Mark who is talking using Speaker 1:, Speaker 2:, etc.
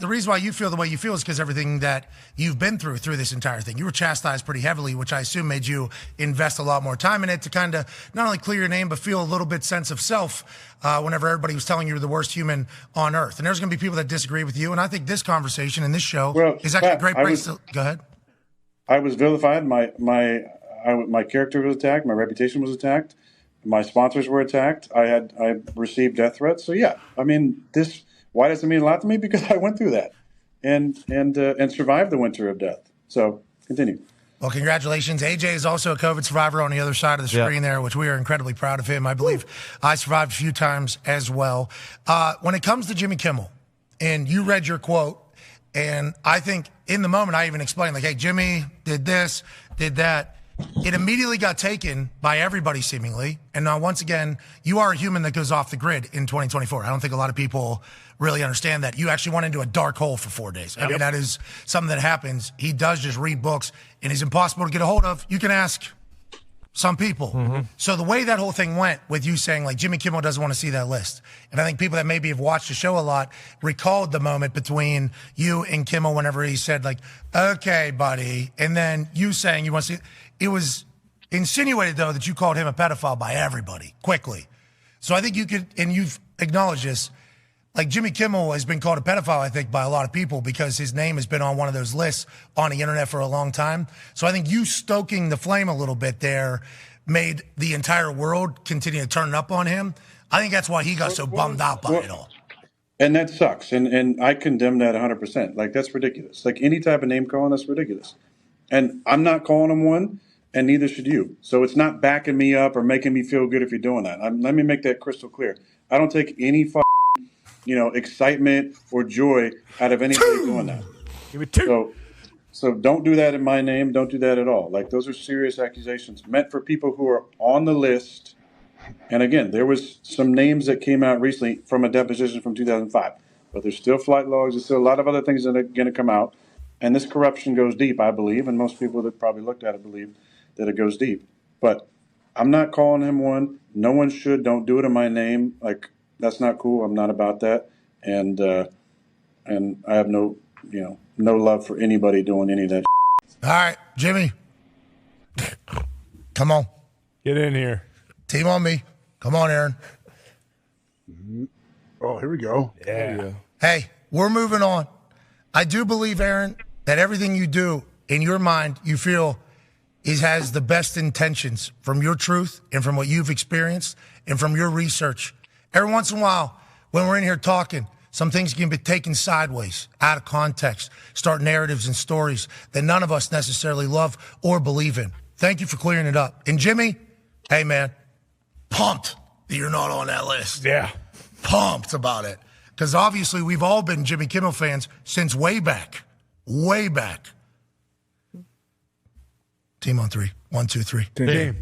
Speaker 1: the reason why you feel the way you feel is because everything that you've been through this entire thing. You were chastised pretty heavily, which I assume made you invest a lot more time in it to kind of not only clear your name, but feel a little bit sense of self whenever everybody was telling you were the worst human on earth. And there's going to be people that disagree with you. And I think this conversation and this show is actually a great place to go ahead.
Speaker 2: I was vilified. My character was attacked. My reputation was attacked. My sponsors were attacked. I received death threats. So yeah, I mean, why does it mean a lot to me? Because I went through that and survived the winter of death. So continue.
Speaker 1: Well, congratulations. AJ is also a COVID survivor on the other side of the screen there, which we are incredibly proud of him. I believe I survived a few times as well. When it comes to Jimmy Kimmel, and you read your quote, and I think in the moment I even explained, like, hey, Jimmy did this, did that. It immediately got taken by everybody seemingly. And now, once again, you are a human that goes off the grid in 2024. I don't think a lot of people really understand that. You actually went into a dark hole for 4 days. I mean, that is something that happens. He does just read books, and he's impossible to get a hold of. You can ask some people. So the way that whole thing went with you saying, like, Jimmy Kimmel doesn't want to see that list. And I think people that maybe have watched the show a lot recalled the moment between you and Kimmel whenever he said, like, okay, buddy. And then you saying you want to see. It was insinuated, though, that you called him a pedophile by everybody quickly. So I think you could, and you've acknowledged this, like Jimmy Kimmel has been called a pedophile, I think, by a lot of people because his name has been on one of those lists on the internet for a long time. So I think you stoking the flame a little bit there made the entire world continue to turn it up on him. I think that's why he got so bummed out by it all.
Speaker 2: And that sucks. And I condemn that 100%. Like, that's ridiculous. Like, any type of name calling, that's ridiculous. And I'm not calling him one. And neither should you. So it's not backing me up or making me feel good if you're doing that. Let me make that crystal clear. I don't take any excitement or joy out of anybody doing that.
Speaker 3: Give it two.
Speaker 2: So don't do that in my name. Don't do that at all. Like, those are serious accusations meant for people who are on the list. And again, there was some names that came out recently from a deposition from 2005. But there's still flight logs. There's still a lot of other things that are going to come out. And this corruption goes deep, I believe. And most people that probably looked at it believe that it goes deep. But I'm not calling him one. No one should. Don't do it in my name. Like, that's not cool. I'm not about that. And I have no love for anybody doing any of that.
Speaker 1: All right, Jimmy. Come on.
Speaker 3: Get in here.
Speaker 1: Team on me. Come on, Aaron.
Speaker 4: Oh, here we go.
Speaker 3: Yeah.
Speaker 1: Hey, we're moving on. I do believe, Aaron, that everything you do in your mind, you feel has the best intentions from your truth and from what you've experienced and from your research. Every once in a while, when we're in here talking, some things can be taken sideways, out of context, start narratives and stories that none of us necessarily love or believe in. Thank you for clearing it up. And Jimmy, hey, man, pumped that you're not on that list.
Speaker 3: Yeah.
Speaker 1: Pumped about it. Because obviously we've all been Jimmy Kimmel fans since way back. Way back. Team on three. 1, 2, 3.
Speaker 3: Team.